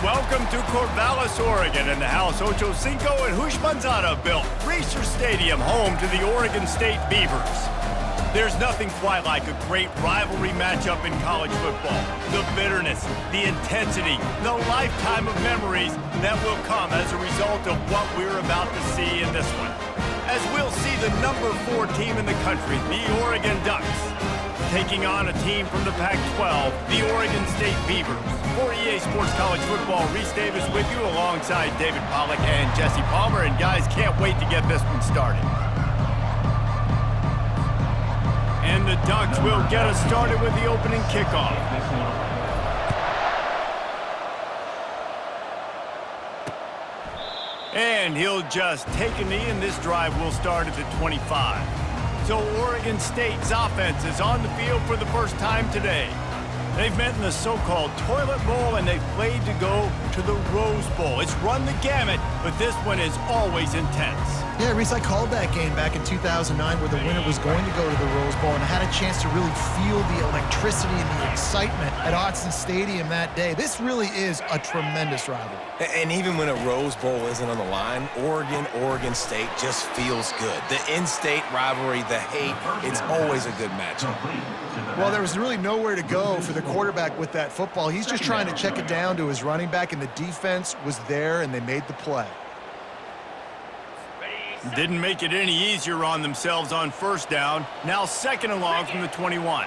Welcome to Corvallis, Oregon, in the house Ocho Cinco and Hush Manzana built. Reser Stadium, home to the Oregon State Beavers. There's nothing quite like a great rivalry matchup in college football. The bitterness, the intensity, the lifetime of memories that will come as a result of what we're about to see in this one. As we'll see the number 4 team in the country, the Oregon Ducks, taking on a team from the Pac-12, the Oregon State Beavers. For EA Sports College Football, Reese Davis with you alongside David Pollack and Jesse Palmer. And guys, can't wait to get this one started. And the Ducks will get us started with the opening kickoff. And he'll just take a knee, and this drive will start at the 25. So Oregon State's offense is on the field for the first time today. They've met in the so-called Toilet Bowl, and they've played to go to the Rose Bowl. It's run the gamut, but this one is always intense. Yeah, Reese, I called that game back in 2009 where the winner was going to go to the Rose Bowl, and I had a chance to really feel the electricity and the excitement at Autzen Stadium that day. This really is a tremendous rivalry. And even when a Rose Bowl isn't on the line, Oregon State just feels good. The in-state rivalry, the hate, it's always a good matchup. Well, there was really nowhere to go for the quarterback with that football. He's just trying to check it down to his running back, and the defense was there, and they made the play. Didn't make it any easier on themselves on first down. Now second and long from the 21.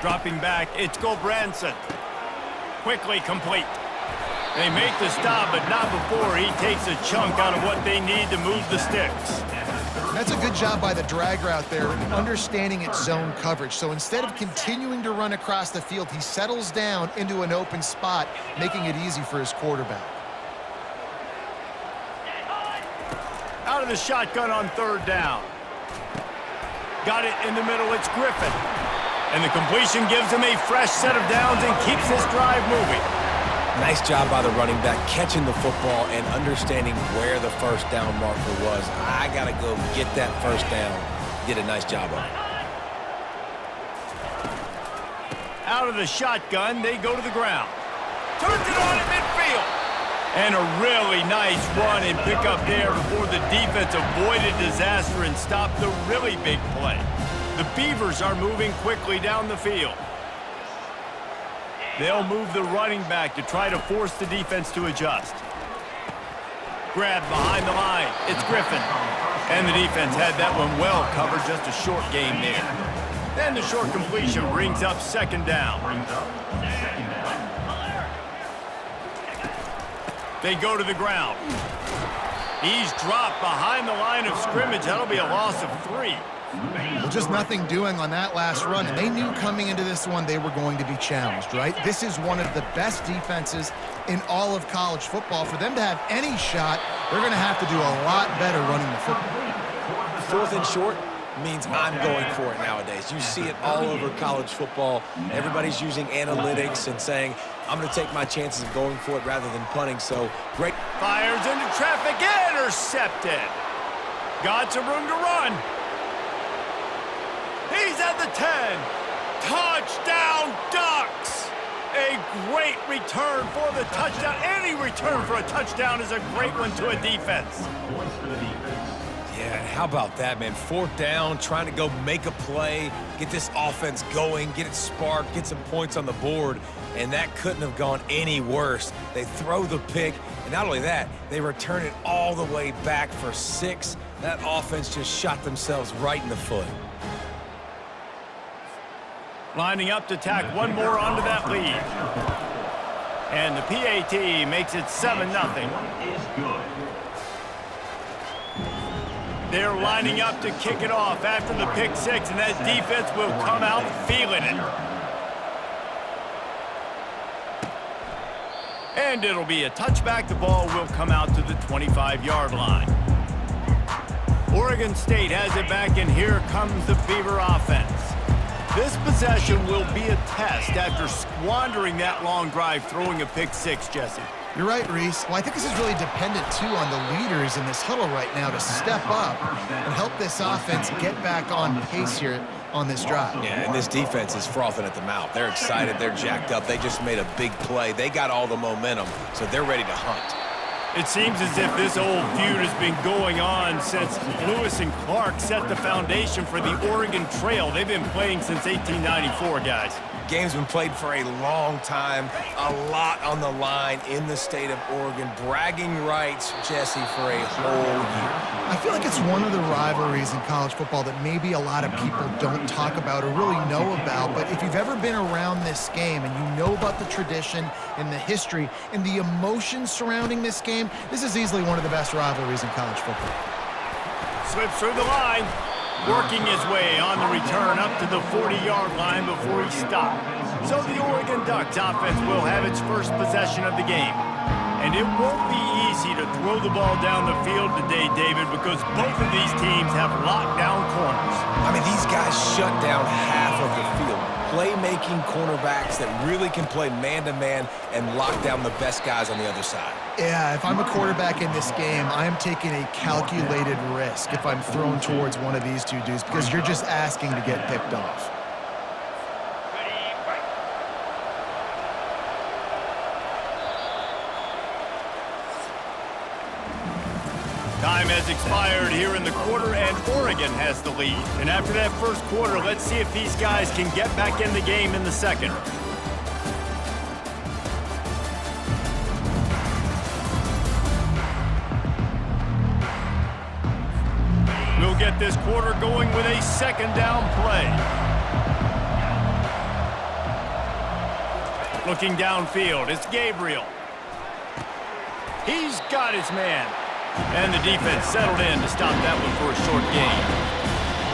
Dropping back, it's Gulbranson. Quickly complete. They make the stop, but not before he takes a chunk out of what they need to move the sticks. That's a good job by the drag route there, understanding its zone coverage. So instead of continuing to run across the field, he settles down into an open spot, making it easy for his quarterback. Out of the shotgun on third down. Got it in the middle, it's Griffin. And the completion gives him a fresh set of downs and keeps this drive moving. Nice job by the running back catching the football and understanding where the first down marker was. I got to go get that first down. Did a nice job on it. Out of the shotgun, they go to the ground. Turns it on at midfield. And a really nice run and pickup there before the defense avoided disaster and stopped the really big play. The Beavers are moving quickly down the field. They'll move the running back to try to force the defense to adjust. Grab behind the line. It's Griffin. And the defense had that one well covered, just a short game there. Then the short completion brings up second down. They go to the ground. He's dropped behind the line of scrimmage. That'll be a loss of 3. Well, just nothing doing on that last run. And they knew coming into this one they were going to be challenged, right? This is one of the best defenses in all of college football. For them to have any shot, they're going to have to do a lot better running the football. Fourth and short means I'm going for it nowadays. You see it all over college football. Everybody's using analytics and saying, I'm going to take my chances of going for it rather than punting. So great. Fires into traffic, intercepted. Got some room to run. He's at the 10. Touchdown, Ducks! A great return for the touchdown. Any return for a touchdown is a great one to a defense. Yeah, how about that, man? Fourth down, trying to go make a play, get this offense going, get it sparked, get some points on the board, and that couldn't have gone any worse. They throw the pick, and not only that, they return it all the way back for 6. That offense just shot themselves right in the foot. Lining up to tack one more onto that lead. And the PAT makes it 7-0. They're lining up to kick it off after the pick 6, and that defense will come out feeling it. And it'll be a touchback. The ball will come out to the 25-yard line. Oregon State has it back, and here comes the Beaver offense. This possession will be a test after squandering that long drive throwing a pick six, Jesse. You're right, Reese. Well, I think this is really dependent, too, on the leaders in this huddle right now to step up and help this offense get back on pace here on this drive. Yeah, and this defense is frothing at the mouth. They're excited. They're jacked up. They just made a big play. They got all the momentum, so they're ready to hunt. It seems as if this old feud has been going on since Lewis and Clark set the foundation for the Oregon Trail. They've been playing since 1894, guys. Game's been played for a long time, a lot on the line in the state of Oregon. Bragging rights, Jesse, for a whole year. I feel like it's one of the rivalries in college football that maybe a lot of people don't talk about or really know about, but if you've ever been around this game and you know about the tradition and the history and the emotions surrounding this game, this is easily one of the best rivalries in college football. Slips through the line. Working his way on the return up to the 40-yard line before he stopped. So the Oregon Ducks offense will have its first possession of the game. And it won't be easy to throw the ball down the field today, David, because both of these teams have lockdown corners. I mean, these guys shut down half of the field. Playmaking cornerbacks that really can play man-to-man and lock down the best guys on the other side. Yeah, if I'm a quarterback in this game, I am taking a calculated risk if I'm thrown towards one of these two dudes because you're just asking to get picked off. Time has expired here in the quarter, and Oregon has the lead. And after that first quarter, let's see if these guys can get back in the game in the second. We'll get this quarter going with a second down play. Looking downfield, it's Gabriel. He's got his man. And the defense settled in to stop that one for a short gain.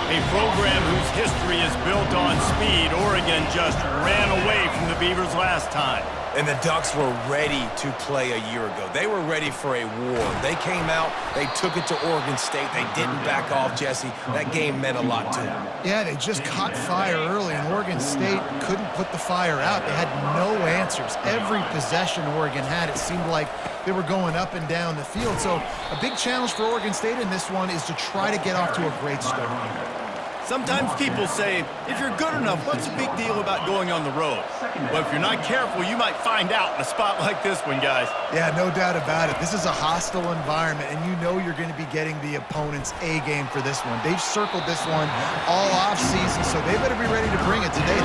A program whose history is built on speed. Oregon just ran away from the Beavers last time. And the Ducks were ready to play a year ago. They were ready for a war. They came out, they took it to Oregon State. They didn't back off, Jesse. That game meant a lot to them. Yeah, they just caught fire early, and Oregon State couldn't put the fire out. They had no answers. Every possession Oregon had, it seemed like they were going up and down the field. So a big challenge for Oregon State in this one is to try to get off to a great start. Sometimes people say, if you're good enough, what's the big deal about going on the road? Well, if you're not careful, you might find out in a spot like this one, guys. Yeah, no doubt about it. This is a hostile environment, and you know you're going to be getting the opponent's A game for this one. They've circled this one all off-season, so they better be ready to bring it today.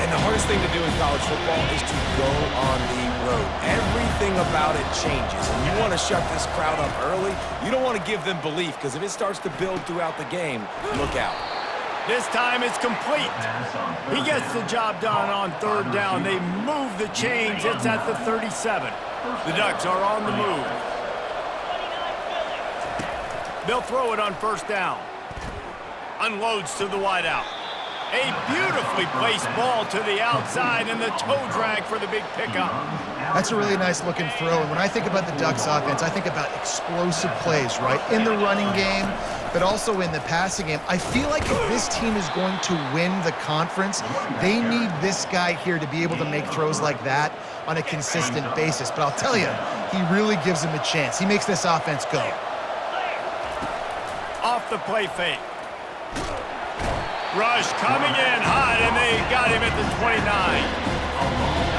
And the hardest thing to do in college football is to go on the road. Everything about it changes, and you want to shut this crowd up early. You don't want to give them belief, because if it starts to build throughout the game, look out. This time it's complete. He gets the job done on third down. They move the chains. It's at the 37. The Ducks are on the move. They'll throw it on first down. Unloads to the wideout. A beautifully placed ball to the outside and the toe drag for the big pickup. That's a really nice looking throw. And when I think about the Ducks offense, I think about explosive plays, right? In the running game, but also in the passing game. I feel like if this team is going to win the conference, they need this guy here to be able to make throws like that on a consistent basis. But I'll tell you, he really gives them a chance. He makes this offense go. Off the play fake. Rush coming in hot, and they got him at the 29.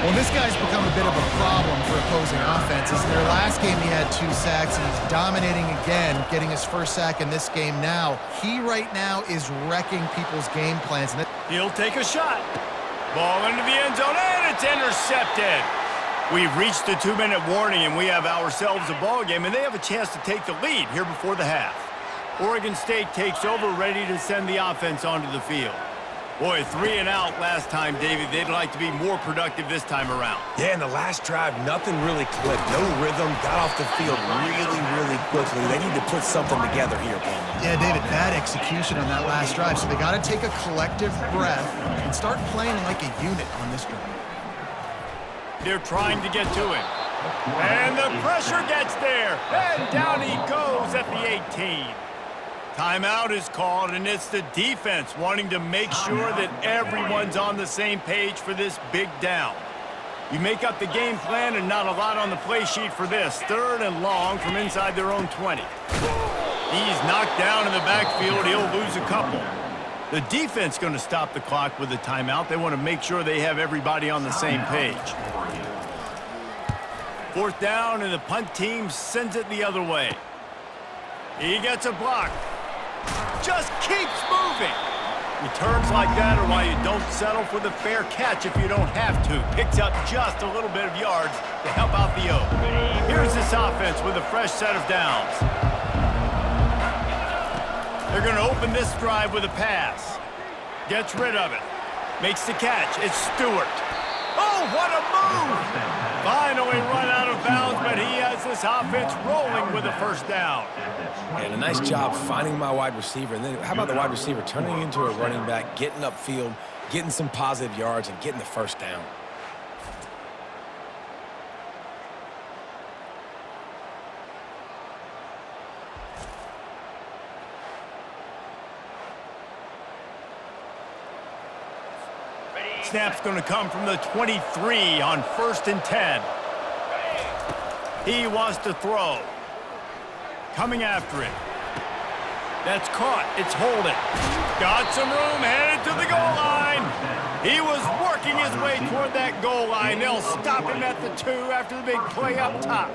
Well, this guy's become a bit of a problem for opposing offenses. In their last game, he had 2 sacks, and he's dominating again, getting his first sack in this game now. He right now is wrecking people's game plans. He'll take a shot. Ball into the end zone, and it's intercepted. We've reached the 2-minute warning, and we have ourselves a ball game, and they have a chance to take the lead here before the half. Oregon State takes over, ready to send the offense onto the field. Boy, 3 and out last time, David. They'd like to be more productive this time around. Yeah, in the last drive, nothing really clicked. No rhythm, got off the field really quickly. They need to put something together here, Paul. Yeah, David, bad execution on that last drive. So they got to take a collective breath and start playing like a unit on this drive. They're trying to get to it. And the pressure gets there. And down he goes at the 18. Timeout is called, and it's the defense wanting to make sure that everyone's on the same page for this big down. You make up the game plan and not a lot on the play sheet for this. 3rd and long from inside their own 20. He's knocked down in the backfield. He'll lose a couple. The defense going to stop the clock with a timeout. They want to make sure they have everybody on the same page. 4th down, and the punt team sends it the other way. He gets a block. Just keeps moving. Returns like that are why you don't settle for the fair catch if you don't have to. Picks up just a little bit of yards to help out the O. Here's this offense with a fresh set of downs. They're going to open this drive with a pass. Gets rid of it. Makes the catch. It's Stewart. Oh, what a move! Finally run out of bounds, but he has this offense rolling with a 1st down. And a nice job finding my wide receiver. And then how about the wide receiver turning into a running back, getting upfield, getting some positive yards, and getting the 1st down. Snap's going to come from the 23 on 1st and 10. He wants to throw. Coming after it. That's caught. It's holding. Got some room, headed to the goal line. He was working his way toward that goal line. They'll stop him at the 2 after the big play up top.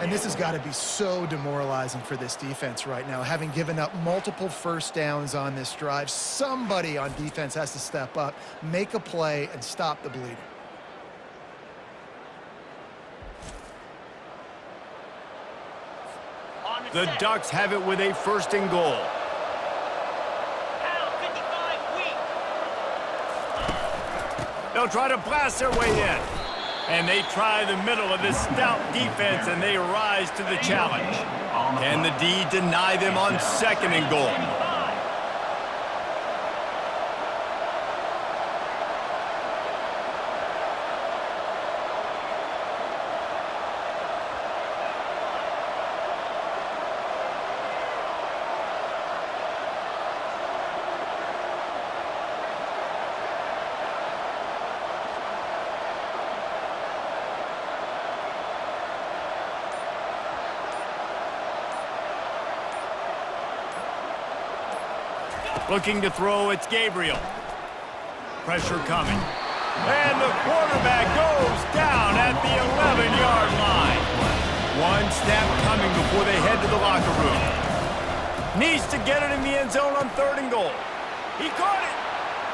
And this has got to be so demoralizing for this defense right now. Having given up multiple 1st downs on this drive, somebody on defense has to step up, make a play, and stop the bleeding. The Ducks have it with a 1st and goal. They'll try to blast their way in. And they try the middle of this stout defense, and they rise to the challenge. Can the D deny them on 2nd and goal? Looking to throw, it's Gabriel. Pressure coming. And the quarterback goes down at the 11-yard line. 1 snap coming before they head to the locker room. Needs to get it in the end zone on 3rd and goal. He caught it.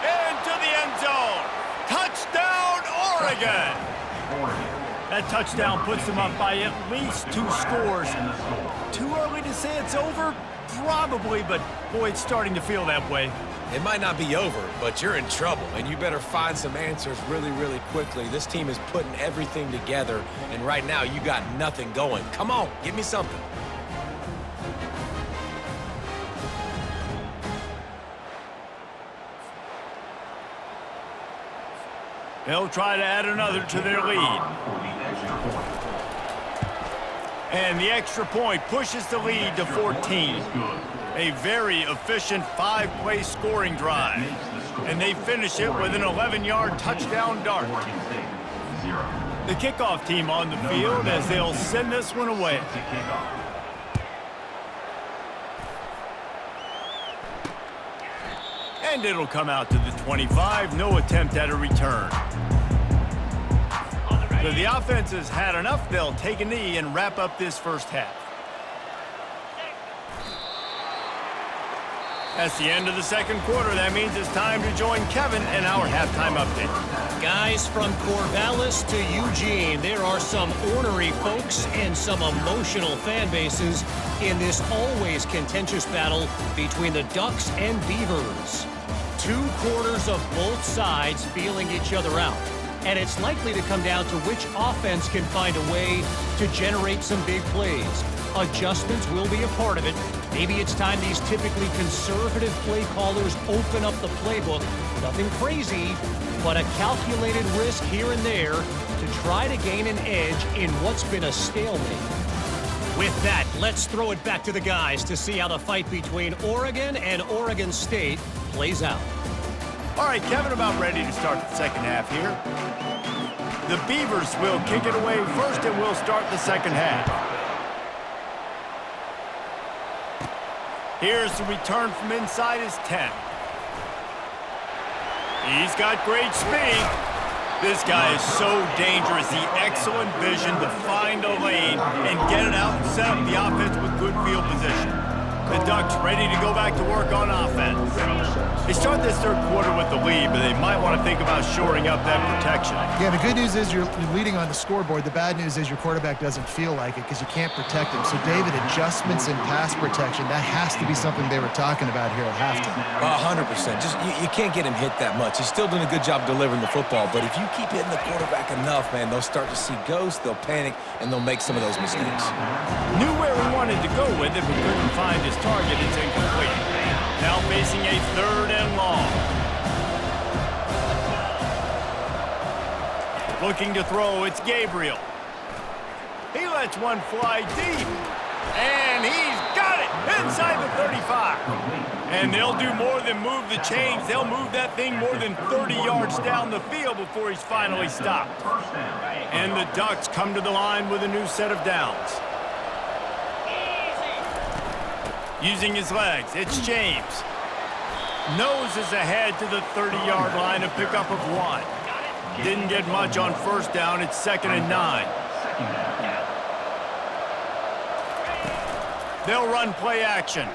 Into the end zone. Touchdown, Oregon. That touchdown puts them up by at least 2 scores. Too early to say it's over? Probably, but boy, it's starting to feel that way. It might not be over, but you're in trouble, and you better find some answers really, really quickly. This team is putting everything together, and right now you got nothing going. Come on, give me something. They'll try to add another to their lead. And the extra point pushes the lead to 14. A very efficient 5-play scoring drive. And they finish it with an 11-yard touchdown dart. The kickoff team on the field as they'll send this one away. And it'll come out to the 25. No attempt at a return. So the offense has had enough. They'll take a knee and wrap up this 1st half. That's the end of the 2nd quarter. That means it's time to join Kevin in our halftime update. Guys, from Corvallis to Eugene, there are some ornery folks and some emotional fan bases in this always contentious battle between the Ducks and Beavers. 2 quarters of both sides feeling each other out. And it's likely to come down to which offense can find a way to generate some big plays. Adjustments will be a part of it. Maybe it's time these typically conservative play callers open up the playbook. Nothing crazy, but a calculated risk here and there to try to gain an edge in what's been a stalemate. With that, let's throw it back to the guys to see how the fight between Oregon and Oregon State plays out. All right, Kevin, about ready to start the second half here. The Beavers will kick it away first, and we'll start the second half. Here's the return from inside his 10. He's got great speed. This guy is so dangerous. The excellent vision to find a lane and get it out and set up the offense with good field position. The Ducks ready to go back to work on offense. They start this third quarter with the lead, but they might want to think about shoring up that protection. Yeah, the good news is you're leading on the scoreboard. The bad news is your quarterback doesn't feel like it because you can't protect him. So, David, adjustments in pass protection, that has to be something they were talking about here at halftime. 100%. Just you can't get him hit that much. He's still doing a good job delivering the football, but if you keep hitting the quarterback enough, man, they'll start to see ghosts, they'll panic, and they'll make some of those mistakes. Knew where he wanted to go with it, but couldn't find his target. It's incomplete. Now facing a 3rd and long. Looking to throw, it's Gabriel. He lets one fly deep. And he's got it inside the 35. And they'll do more than move the chains. They'll move that thing more than 30 yards down the field before he's finally stopped. And the Ducks come to the line with a new set of downs. Using his legs, it's James. Noses ahead to the 30-yard line, a pickup of 1. Didn't get much on first down. It's 2nd and 9. They'll run play action.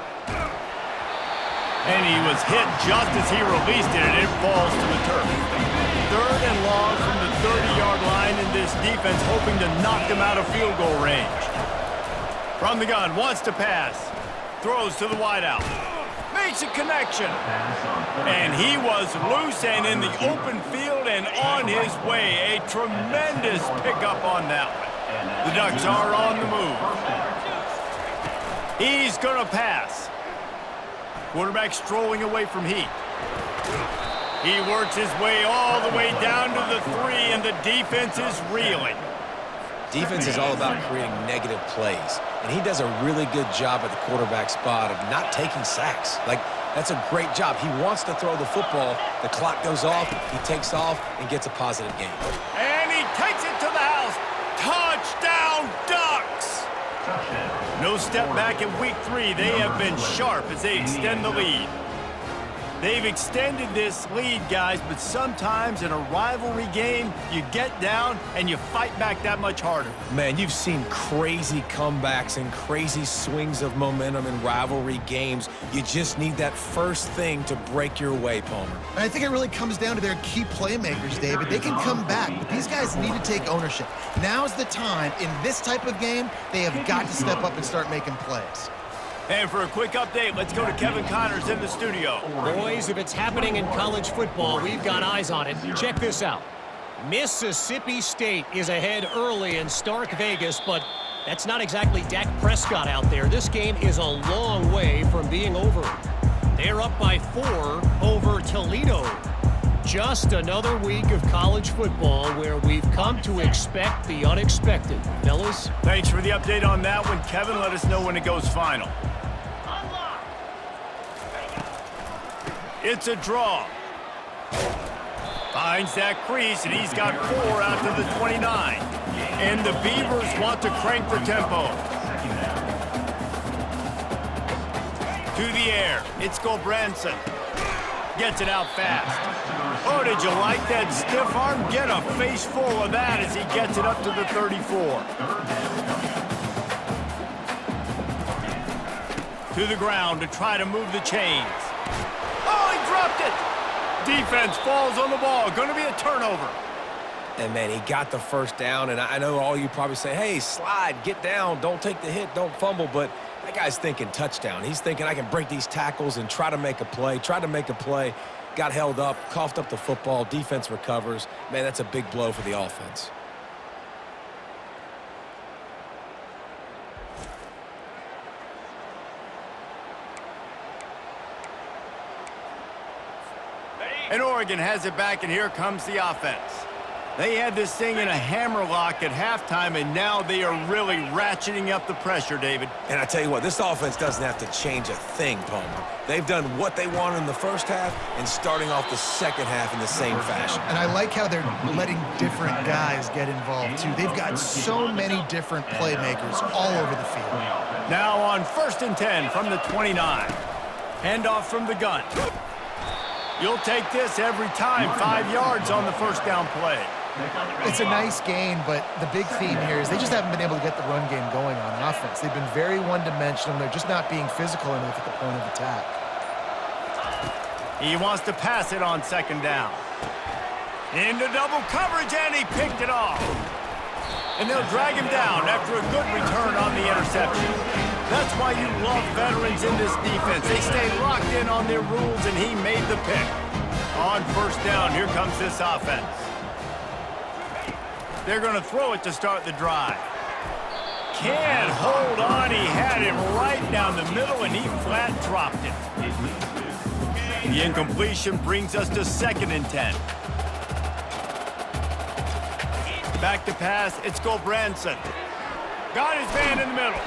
And he was hit just as he released it, and it falls to the turf. 3rd and long from the 30-yard line, and this defense hoping to knock them out of field goal range. From the gun, wants to pass. Throws to the wideout. Makes a connection. And he was loose and in the open field and on his way. A tremendous pickup on that one. The Ducks are on the move. He's going to pass. Quarterback strolling away from heat. He works his way all the way down to the 3, and the defense is reeling. Defense is all about creating negative plays, and he does a really good job at the quarterback spot of not taking sacks. Like, that's a great job. He wants to throw the football. The clock goes off, he takes off, and gets a positive gain. And he takes it to the house. Touchdown, Ducks! No step back in week 3. They have been sharp as they extend the lead. They've extended this lead, guys, but sometimes in a rivalry game, you get down and you fight back that much harder. Man, you've seen crazy comebacks and crazy swings of momentum in rivalry games. You just need that first thing to break your way, Palmer. And I think it really comes down to their key playmakers, David. They can come back, but these guys need to take ownership. Now's the time. In this type of game, they have got to step up and start making plays. And for a quick update, let's go to Kevin Connors in the studio. Boys, if it's happening in college football, we've got eyes on it. Check this out. Mississippi State is ahead early in Stark Vegas, but that's not exactly Dak Prescott out there. This game is a long way from being over. They're up by 4 over Toledo. Just another week of college football where we've come to expect the unexpected. Fellas? Thanks for the update on that one, Kevin. Let us know when it goes final. It's a draw. Finds that crease, and he's got 4 out to the 29. And the Beavers want to crank the tempo. To the air. It's Gulbranson. Gets it out fast. Oh, did you like that stiff arm? Get a face full of that as he gets it up to the 34. To the ground to try to move the chains. Oh, he dropped it! Defense falls on the ball. Going to be a turnover. And, man, he got the first down, and I know all you probably say, hey, slide, get down, don't take the hit, don't fumble, but that guy's thinking touchdown. He's thinking I can break these tackles and try to make a play, got held up, coughed up the football, defense recovers. Man, that's a big blow for the offense. And Oregon has it back, and here comes the offense. They had this thing in a hammerlock at halftime, and now they are really ratcheting up the pressure, David. And I tell you what, this offense doesn't have to change a thing, Palmer. They've done what they wanted in the first half and starting off the second half in the same fashion. And I like how they're letting different guys get involved, too. They've got so many different playmakers all over the field. Now on 1st and 10 from the 29. Handoff from the gun. You'll take this every time. 5 yards on the first down play. It's a nice gain, but the big theme here is they just haven't been able to get the run game going on offense. They've been very one-dimensional. They're just not being physical enough at the point of attack. He wants to pass it on 2nd down. Into double coverage, and he picked it off. And they'll drag him down after a good return on the interception. That's why you love veterans in this defense. They stay locked in on their rules, and he made the pick. On 1st down, here comes this offense. They're going to throw it to start the drive. Can't hold on. He had him right down the middle, and he flat dropped it. The incompletion brings us to 2nd and 10. Back to pass, it's Gulbranson. Got his man in the middle.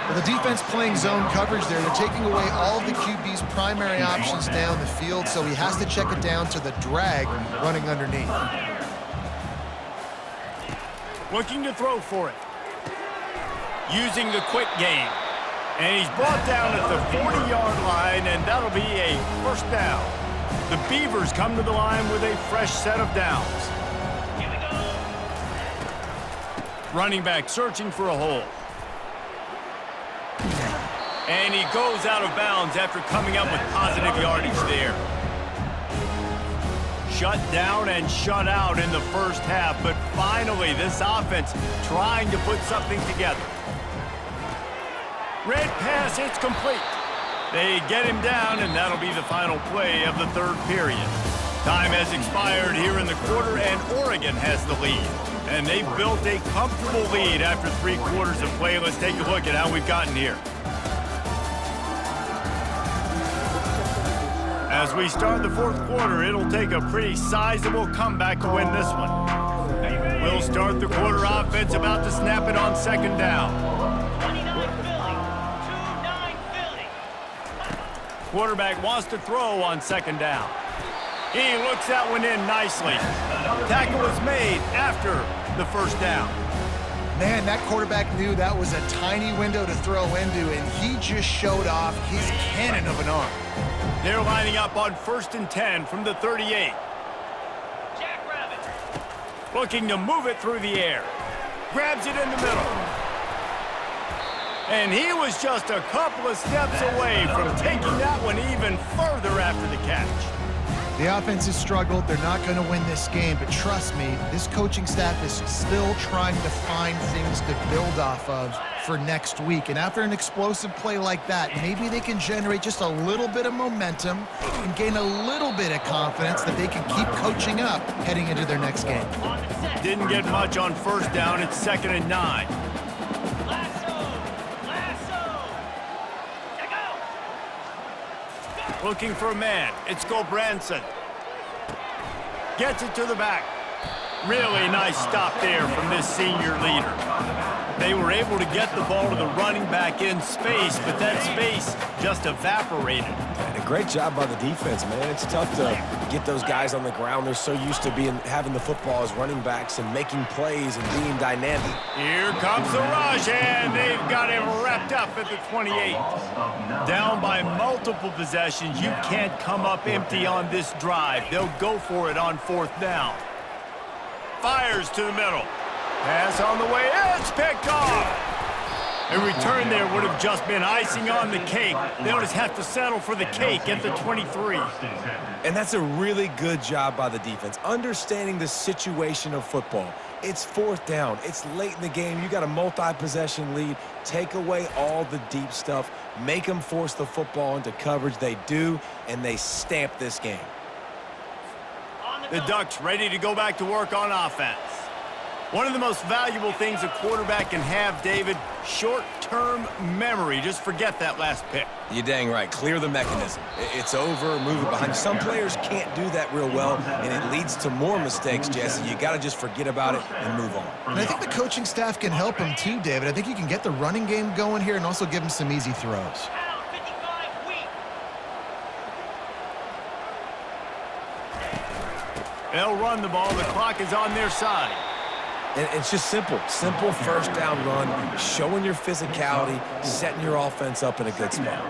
Well, the defense playing zone coverage there. They're taking away all of the QB's primary options down the field, so he has to check it down to the drag running underneath. Looking to throw for it. Using the quick game. And he's brought down at the 40-yard line, and that'll be a 1st down. The Beavers come to the line with a fresh set of downs. Running back searching for a hole. And he goes out of bounds after coming up with positive yardage there. Shut down and shut out in the first half, but finally this offense trying to put something together. Red pass, it's complete. They get him down, and that'll be the final play of the 3rd period. Time has expired here in the quarter, and Oregon has the lead. And they've built a comfortable lead after 3 quarters of play. Let's take a look at how we've gotten here. As we start the 4th quarter, it'll take a pretty sizable comeback to win this one. We'll start the quarter offense about to snap it on 2nd down. 29 Philly, 2-9 Philly. Quarterback wants to throw on 2nd down. He looks that one in nicely. Tackle was made after the 1st down. Man, that quarterback knew that was a tiny window to throw into, and he just showed off his cannon of an arm. They're lining up on 1st and 10 from the 38. Jackrabbit. Looking to move it through the air. Grabs it in the middle. And he was just a couple of steps away from taking that one even further after the catch. The offense has struggled. They're not going to win this game, but trust me, this coaching staff is still trying to find things to build off of for next week. And after an explosive play like that, maybe they can generate just a little bit of momentum and gain a little bit of confidence that they can keep coaching up heading into their next game. Didn't get much on 1st down. It's 2nd and 9. Looking for a man. It's Gulbranson. Gets it to the back. Really nice stop there from this senior leader. They were able to get the ball to the running back in space, but that space just evaporated. And a great job by the defense, man. It's tough to get those guys on the ground. They're so used to having the football as running backs and making plays and being dynamic. Here comes the rush, and they've got him wrapped up at the 28. Down by multiple possessions. You can't come up empty on this drive. They'll go for it on 4th down. Fires to the middle. Pass on the way. It's picked off. A return there would have just been icing on the cake. They'll just have to settle for the cake at the 23. And that's a really good job by the defense, understanding the situation of football. It's 4th down. It's late in the game. You got a multi-possession lead. Take away all the deep stuff. Make them force the football into coverage. They do, and they stamp this game. The Ducks ready to go back to work on offense. One of the most valuable things a quarterback can have, David, short short-term memory. Just forget that last pick. You're dang right. Clear the mechanism. It's over. Move it behind you. Some players can't do that real well, and it leads to more mistakes, Jesse. You got to just forget about it and move on. And I think the coaching staff can help him too, David. I think you can get the running game going here and also give him some easy throws. Pound 55 weak. They'll run the ball. The clock is on their side. And it's just simple. Simple first down run, showing your physicality, setting your offense up in a good spot.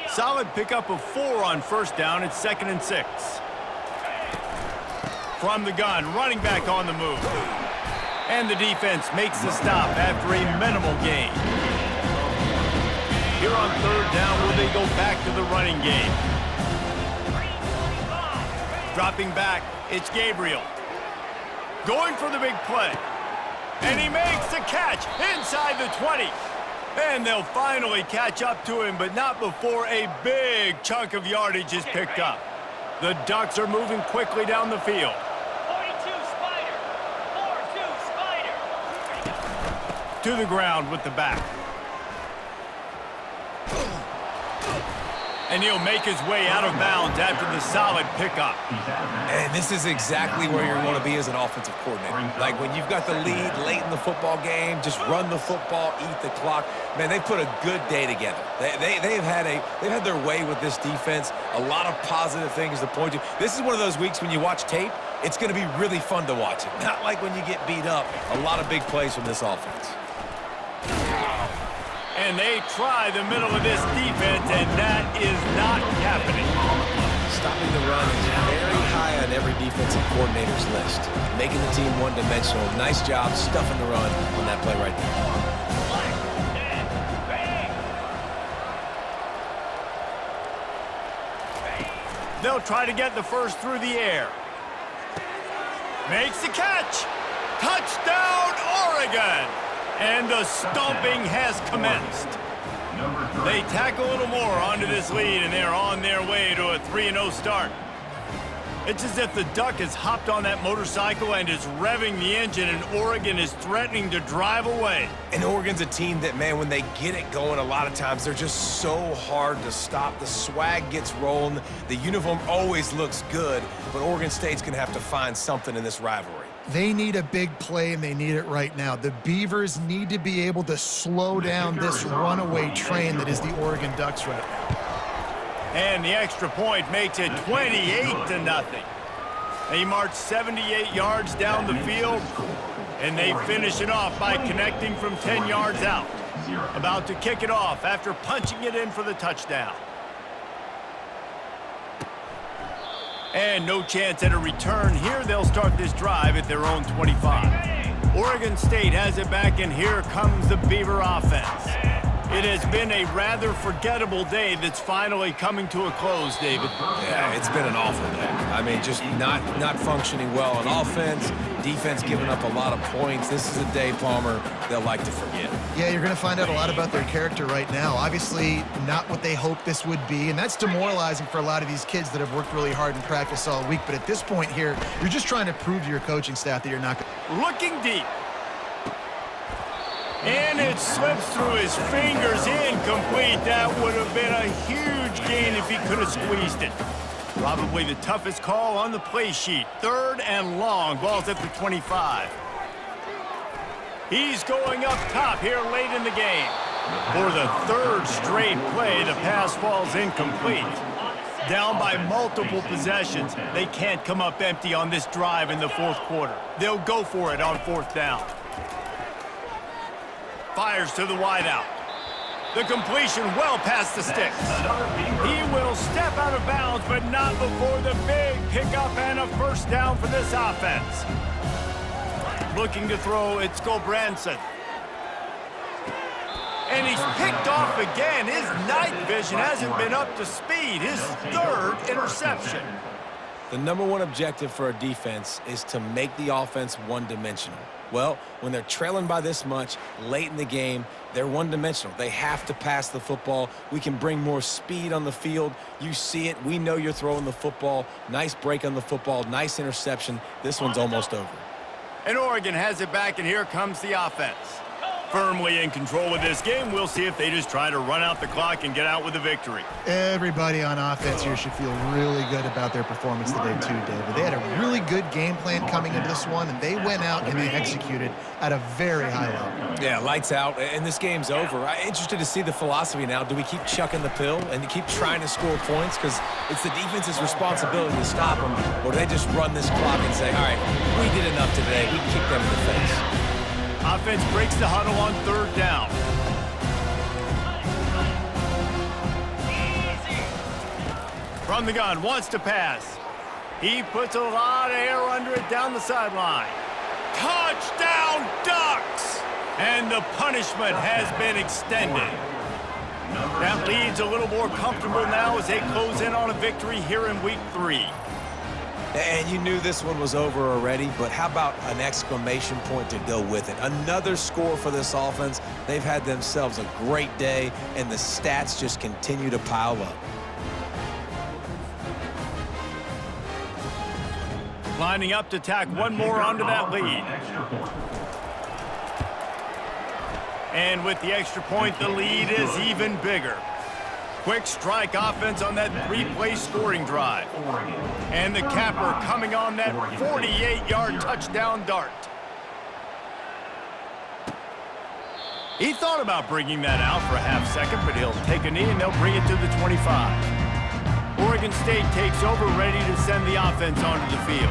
Solid pickup of 4 on first down. It's 2nd and 6. From the gun, running back on the move. And the defense makes the stop after a minimal gain. Here on 3rd down, will they go back to the running game? Dropping back, it's Gabriel. Going for the big play. And he makes the catch inside the 20. And they'll finally catch up to him, but not before a big chunk of yardage is picked up. The Ducks are moving quickly down the field. 42 Spider. 4-2 Spider. To the ground with the back. And he'll make his way out of bounds after the solid pickup. And this is exactly where you're going to be as an offensive coordinator. Like when you've got the lead late in the football game, just run the football, eat the clock. Man, they put a good day together. They've had their way with this defense. A lot of positive things to point to. This is one of those weeks when you watch tape, it's going to be really fun to watch it. Not like when you get beat up. A lot of big plays from this offense. And they try the middle of this defense, and that is not happening. Stopping the run is very high on every defensive coordinator's list. Making the team one-dimensional. Nice job stuffing the run on that play right there. They'll try to get the first through the air. Makes the catch. Touchdown, Oregon! And the stomping has commenced. They tack a little more onto this lead, and they're on their way to a 3-0 start. It's as if the Duck has hopped on that motorcycle and is revving the engine, and Oregon is threatening to drive away. And Oregon's a team that, man, when they get it going, a lot of times they're just so hard to stop. The swag gets rolling. The uniform always looks good, but Oregon State's going to have to find something in this rivalry. They need a big play, and they need it right now. The Beavers need to be able to slow down this runaway train that is the Oregon Ducks right now. And the extra point makes it 28-0. They march 78 yards down the field, and they finish it off by connecting from 10 yards out. About to kick it off after punching it in for the touchdown. And no chance at a return here. They'll start this drive at their own 25. Oregon State has it back, and here comes the Beaver offense. It has been a rather forgettable day that's finally coming to a close, David. Yeah, it's been an awful day. I mean, just not functioning well on offense, defense giving up a lot of points. This is a day, Palmer, they'll like to forget. Yeah, you're going to find out a lot about their character right now. Obviously, not what they hoped this would be, and that's demoralizing for a lot of these kids that have worked really hard in practice all week. But at this point here, you're just trying to prove to your coaching staff that you're not going to. Looking deep. And it slips through his fingers, incomplete. That would have been a huge gain if he could have squeezed it. Probably the toughest call on the play sheet. 3rd and long. Ball's at the 25. He's going up top here late in the game. For the 3rd straight play, the pass falls incomplete. Down by multiple possessions. They can't come up empty on this drive in the 4th quarter. They'll go for it on 4th down. Fires to the wideout. The completion well past the sticks. He will step out of bounds, but not before the big pickup and a first down for this offense. Looking to throw, it's Gulbranson. And he's picked off again. His night vision hasn't been up to speed. His 3rd interception. The number one objective for a defense is to make the offense one-dimensional. Well, when they're trailing by this much late in the game, they're one-dimensional. They have to pass the football. We can bring more speed on the field. You see it. We know you're throwing the football. Nice break on the football. Nice interception. This one's almost over. And Oregon has it back, and here comes the offense. Firmly in control of this game. We'll see if they just try to run out the clock and get out with a victory. Everybody on offense here should feel really good about their performance today too, David. They had a really good game plan coming into this one, and they went out and they executed at a very high level. Yeah, lights out, and this game's over. I'm interested to see the philosophy now. Do we keep chucking the pill and keep trying to score points? Because it's the defense's responsibility to stop them, or do they just run this clock and say, all right, we did enough today. We kicked them in the face. Offense breaks the huddle on third down. From the gun, wants to pass. He puts a lot of air under it down the sideline. Touchdown, Ducks! And the punishment has been extended. That lead's a little more comfortable now as they close in on a victory here in week 3. And you knew this one was over already, but how about an exclamation point to go with it? Another score for this offense. They've had themselves a great day, and the stats just continue to pile up. Lining up to tack one more onto that lead. And with the extra point, the lead is even bigger. Quick strike offense on that 3-play scoring drive. And the capper coming on that 48-yard touchdown dart. He thought about bringing that out for a half second, but he'll take a knee and they'll bring it to the 25. Oregon State takes over, ready to send the offense onto the field.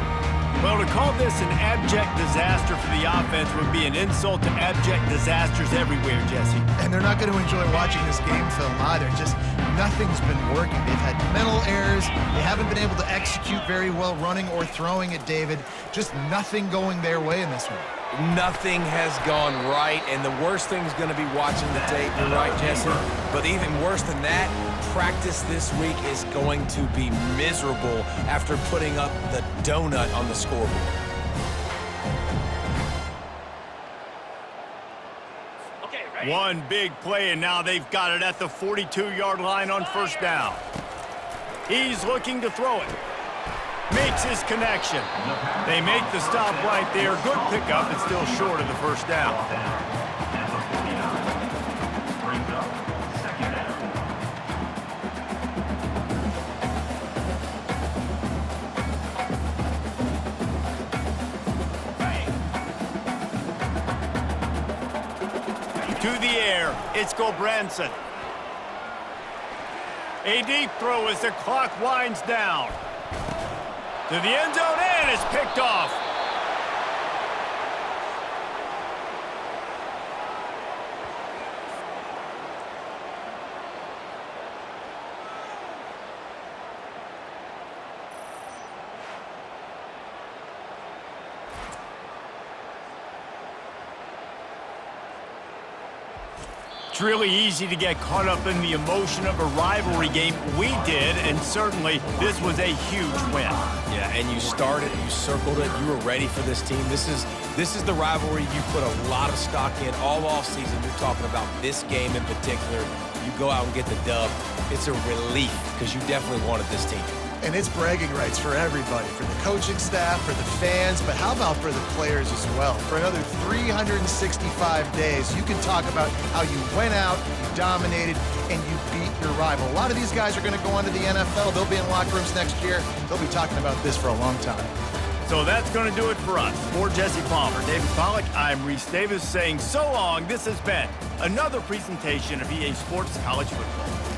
Well, to call this an abject disaster for the offense would be an insult to abject disasters everywhere, Jesse. And they're not going to enjoy watching this game film either. Just nothing's been working. They've had mental errors. They haven't been able to execute very well running or throwing it, David. Just nothing going their way in this one. Nothing has gone right, and the worst thing is going to be watching the tape. You're right, Jesse. But even worse than that, practice this week is going to be miserable after putting up the donut on the scoreboard. Okay, ready? One big play, and now they've got it at the 42-yard line on first down. He's looking to throw it. Makes his connection. They make the stop right there. Good pickup. It's still short of the first down. To the air. It's Gobranson. A deep throw as the clock winds down. To the end zone, and it's picked off. It's really easy to get caught up in the emotion of a rivalry game. We did, and certainly this was a huge win. Yeah, and you started, you circled it, you were ready for this team. This is the rivalry you put a lot of stock in all offseason. You're talking about this game in particular. You go out and get the dub. It's a relief because you definitely wanted this team. And it's bragging rights for everybody, for the coaching staff, for the fans, but how about for the players as well? For another 365 days, you can talk about how you went out, you dominated, and you beat your rival. A lot of these guys are going to go on to the NFL. They'll be in locker rooms next year. They'll be talking about this for a long time. So that's going to do it for us. For Jesse Palmer, David Pollack, I'm Reese Davis saying so long. This has been another presentation of EA Sports College Football.